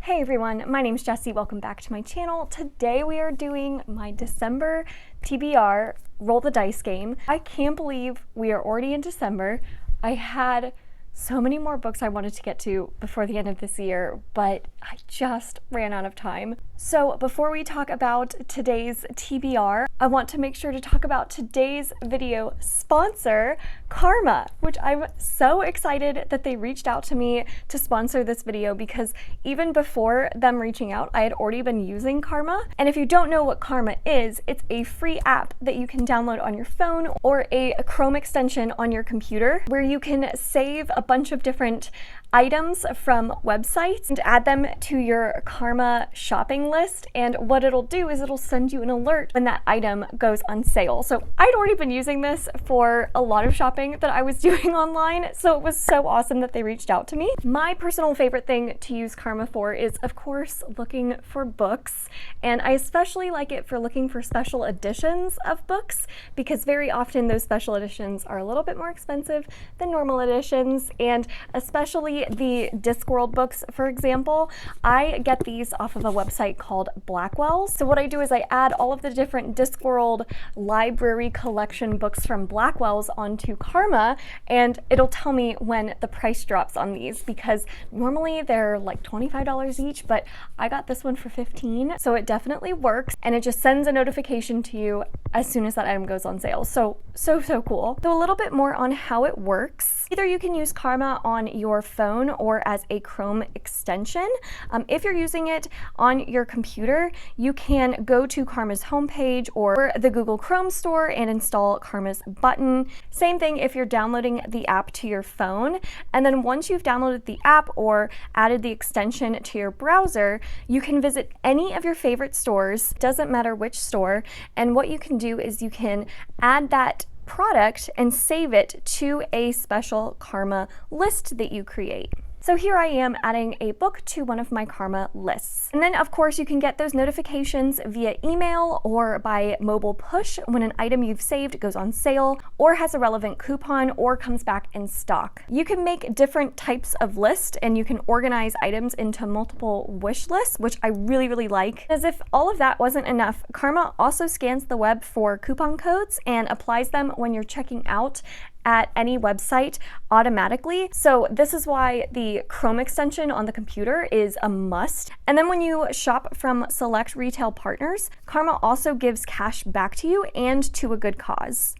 Hey everyone, my name's Jessie. Welcome back to my channel. Today we are doing my December TBR roll the dice game. I can't believe we are already in December. I had so many more books I wanted to get to before the end of this year, but I just ran out of time. So before we talk about today's TBR, I want to make sure to talk about today's video sponsor, Karma, which I'm so excited that they reached out to me to sponsor this video because even before them reaching out, I had already been using Karma. And if you don't know what Karma is, it's a free app that you can download on your phone or a Chrome extension on your computer where you can save a bunch of different items from websites and add them to your Karma shopping list. And what it'll do is it'll send you an alert when that item goes on sale. So I'd already been using this for a lot of shopping that I was doing online, so it was so awesome that they reached out to me. My personal favorite thing to use Karma for is, of course, looking for books. And I especially like it for looking for special editions of books because very often those special editions are a little bit more expensive than normal editions, and especially the Discworld books, for example. I get these off of a website called Blackwell's. So what I do is I add all of the different Discworld library collection books from Blackwell's onto Karma, and it'll tell me when the price drops on these because normally they're like $25 each, but I got this one for $15, so it definitely works, and it just sends a notification to you as soon as that item goes on sale. So cool. So a little bit more on how it works. Either you can use Karma on your phone or as a Chrome extension. If you're using it on your computer, you can go to Karma's homepage or the Google Chrome store and install Karma's button. Same thing if you're downloading the app to your phone. And then once you've downloaded the app or added the extension to your browser, you can visit any of your favorite stores, doesn't matter which store, and what you can do is you can add that product and save it to a special Karma list that you create. So here I am adding a book to one of my Karma lists. And then of course you can get those notifications via email or by mobile push when an item you've saved goes on sale or has a relevant coupon or comes back in stock. You can make different types of lists and you can organize items into multiple wish lists, which I really like. As if all of that wasn't enough, Karma also scans the web for coupon codes and applies them when you're checking out at any website automatically. So this is why the Chrome extension on the computer is a must. And then when you shop from select retail partners, Karma also gives cash back to you and to a good cause.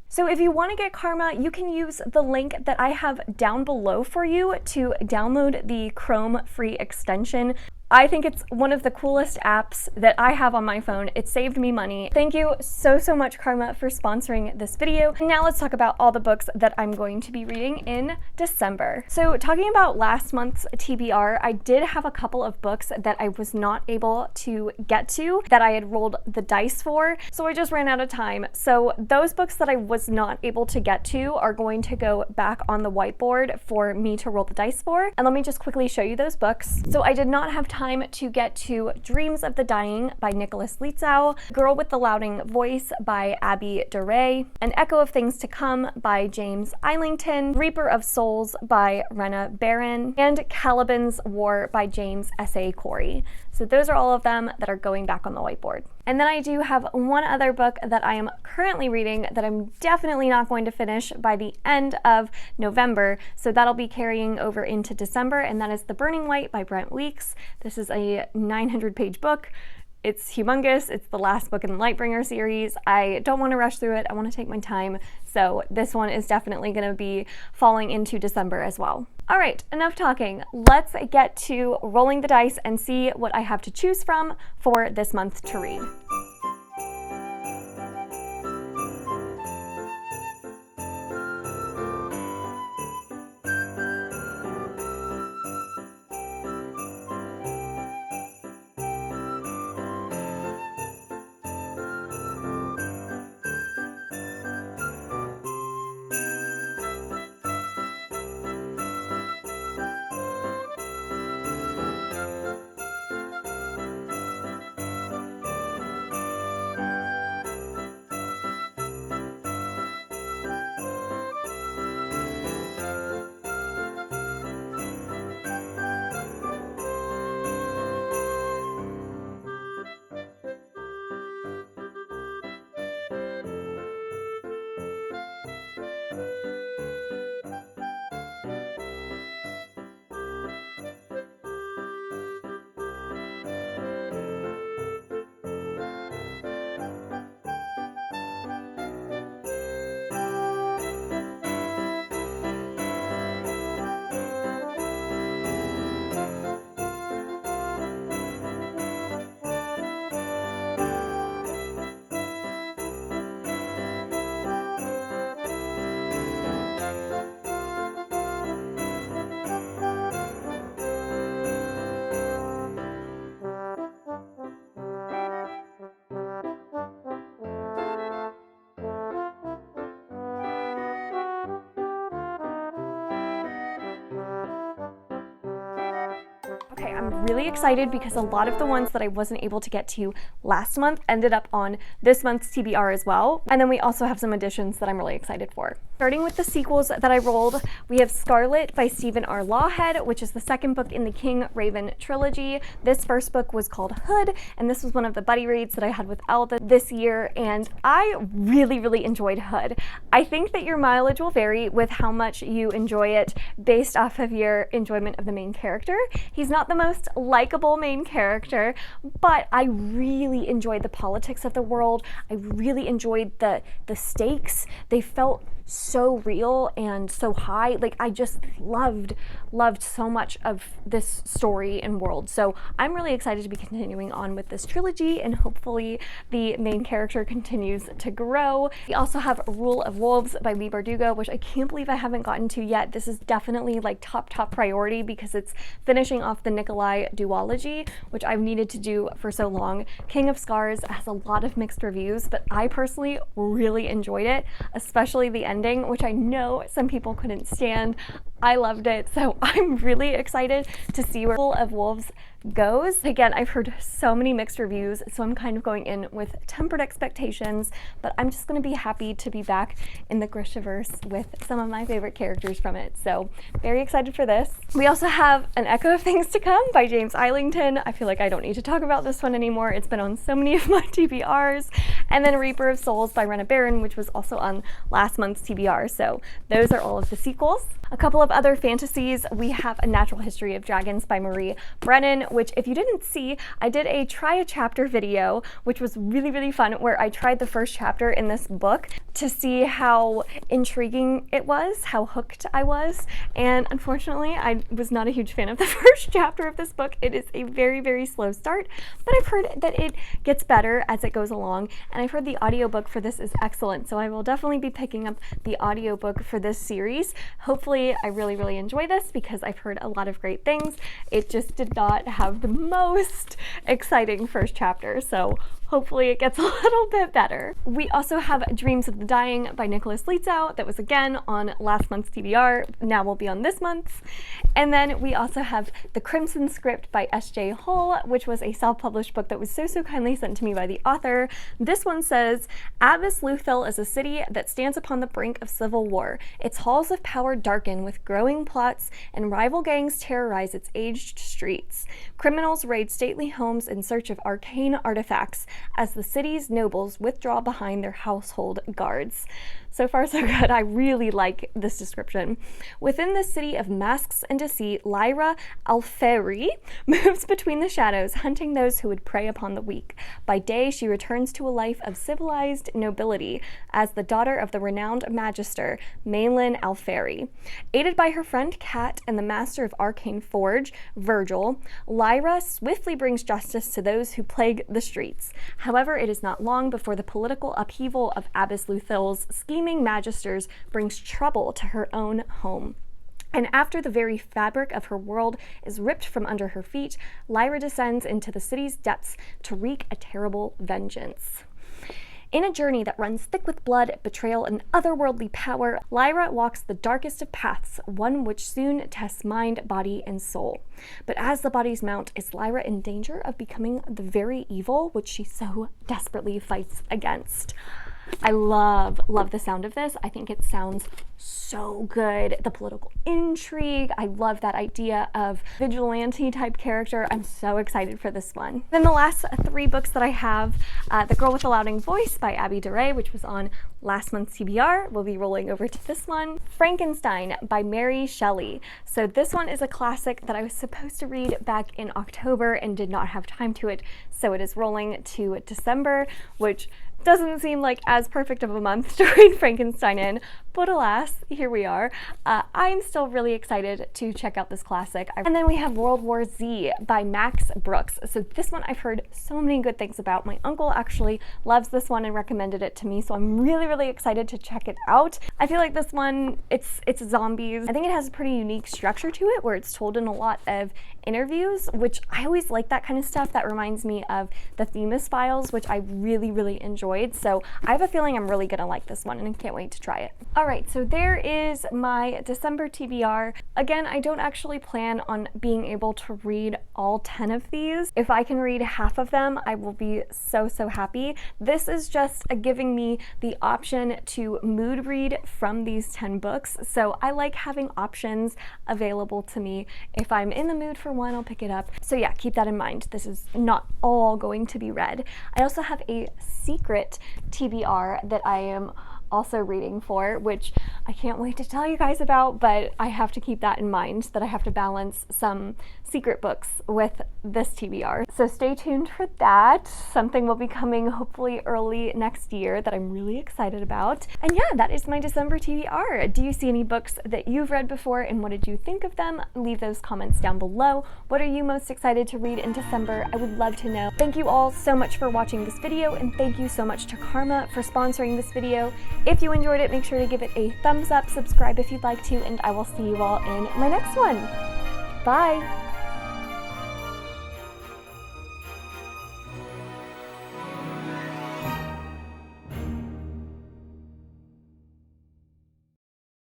So if you want to get Karma, you can use the link that I have down below for you to download the Chrome free extension. I think it's one of the coolest apps that I have on my phone. It saved me money. Thank you so much, Karma, for sponsoring this video. And now let's talk about all the books that I'm going to be reading in December. So talking about last month's TBR, I did have a couple of books that I was not able to get to that I had rolled the dice for, so I just ran out of time. So those books that I was not able to get to are going to go back on the whiteboard for me to roll the dice for. And let me just quickly show you those books. So I did not have time to get to Dreams of the Dying by Nicholas Lietzow, Girl with the Louding Voice by Abby DeRay, An Echo of Things to Come by James Eilington, Reaper of Souls by Rena Barron, and Caliban's War by James S.A. Corey. So those are all of them that are going back on the whiteboard. And then I do have one other book that I am currently reading that I'm definitely not going to finish by the end of November, so that'll be carrying over into December, and that is The Burning Light by Brent Weeks. This is a 900-page book. It's humongous. It's the last book in the Lightbringer series. I don't want to rush through it. I want to take my time. So this one is definitely going to be falling into December as well. All right, enough talking. Let's get to rolling the dice and see what I have to choose from for this month to read. Okay, I'm really excited because a lot of the ones that I wasn't able to get to last month ended up on this month's TBR as well. And then we also have some additions that I'm really excited for. Starting with the sequels that I rolled, we have Scarlet by Stephen R. Lawhead, which is the second book in the King Raven trilogy. This first book was called Hood, and this was one of the buddy reads that I had with Alba this year, and I really enjoyed Hood. I think that your mileage will vary with how much you enjoy it based off of your enjoyment of the main character. He's not the most likable main character, but I really enjoyed the politics of the world. I really enjoyed the stakes. They felt so real and so high. Like, I just loved so much of this story and world. So I'm really excited to be continuing on with this trilogy, and hopefully the main character continues to grow. We also have Rule of Wolves by Leigh Bardugo, which I can't believe I haven't gotten to yet. This is definitely like top priority because it's finishing off the Nikolai duology, which I've needed to do for so long. King of Scars has a lot of mixed reviews, but I personally really enjoyed it, especially the ending, which I know some people couldn't stand. I loved it, so I'm really excited to see where Rule of Wolves goes. Again, I've heard so many mixed reviews, so I'm kind of going in with tempered expectations, but I'm just going to be happy to be back in the Grishaverse with some of my favorite characters from it. So very excited for this. We also have An Echo of Things to Come by James Islington. I feel like I don't need to talk about this one anymore. It's been on so many of my TBRs. And then Reaper of Souls by Rena Barron, which was also on last month's TBR. So those are all of the sequels. A couple of other fantasies. We have A Natural History of Dragons by Marie Brennan, which, if you didn't see, I did a try a chapter video, which was really fun, where I tried the first chapter in this book to see how intriguing it was, how hooked I was. And unfortunately, I was not a huge fan of the first chapter of this book. It is a very slow start, but I've heard that it gets better as it goes along, and I've heard the audiobook for this is excellent, so I will definitely be picking up the audiobook for this series. Hopefully I really enjoy this because I've heard a lot of great things. It just did not have the most exciting first chapter, so hopefully it gets a little bit better. We also have Dreams of the Dying by Nicholas Lietzow that was again on last month's TBR, now will be on this month's. And then we also have The Crimson Script by S.J. Hull, which was a self-published book that was so kindly sent to me by the author. This one says, Abbas Luthil is a city that stands upon the brink of civil war. Its halls of power darken with growing plots, and rival gangs terrorize its aged streets. Criminals raid stately homes in search of arcane artifacts, as the city's nobles withdraw behind their household guards. So far, so good. I really like this description. Within the city of masks and deceit, Lyra Alferi moves between the shadows, hunting those who would prey upon the weak. By day, she returns to a life of civilized nobility as the daughter of the renowned magister, Maylin Alferi. Aided by her friend Kat and the master of arcane forge, Virgil, Lyra swiftly brings justice to those who plague the streets. However, it is not long before the political upheaval of Abbas Luthil's scheming magisters brings trouble to her own home. And after the very fabric of her world is ripped from under her feet, Lyra descends into the city's depths to wreak a terrible vengeance. In a journey that runs thick with blood, betrayal, and otherworldly power, Lyra walks the darkest of paths, one which soon tests mind, body, and soul. But as the bodies mount, is Lyra in danger of becoming the very evil which she so desperately fights against? I love the sound of this. I think it sounds so good. The political intrigue. I love that idea of vigilante type character. I'm so excited for this one. Then the last three books that I have, The Girl with the Louding Voice by Abby DeRay, which was on last month's TBR. We'll be rolling over to this one. Frankenstein by Mary Shelley. So this one is a classic that I was supposed to read back in October and did not have time to it. So it is rolling to December, which doesn't seem like as perfect of a month to read Frankenstein in, but alas, here we are. I'm still really excited to check out this classic. And then we have World War Z by Max Brooks. So this one I've heard so many good things about. My uncle actually loves this one and recommended it to me, so I'm really excited to check it out. I feel like this one, it's zombies. I think it has a pretty unique structure to it where it's told in a lot of interviews, which I always like that kind of stuff. That reminds me of the Themis Files, which I really enjoy enjoyed. So I have a feeling I'm really gonna like this one and I can't wait to try it. All right, so there is my December TBR. Again, I don't actually plan on being able to read all 10 of these. If I can read half of them, I will be so happy. This is just giving me the option to mood read from these 10 books. So I like having options available to me. If I'm in the mood for one, I'll pick it up. So yeah, keep that in mind. This is not all going to be read. I also have a secret TBR that I am also reading for, which I can't wait to tell you guys about, but I have to keep that in mind, that I have to balance some secret books with this TBR. So stay tuned for that. Something will be coming hopefully early next year that I'm really excited about. And yeah, that is my December TBR. Do you see any books that you've read before and what did you think of them? Leave those comments down below. What are you most excited to read in December? I would love to know. Thank you all so much for watching this video, and thank you so much to Karma for sponsoring this video. If you enjoyed it, make sure to give it a thumbs up, subscribe if you'd like to, and I will see you all in my next one. Bye!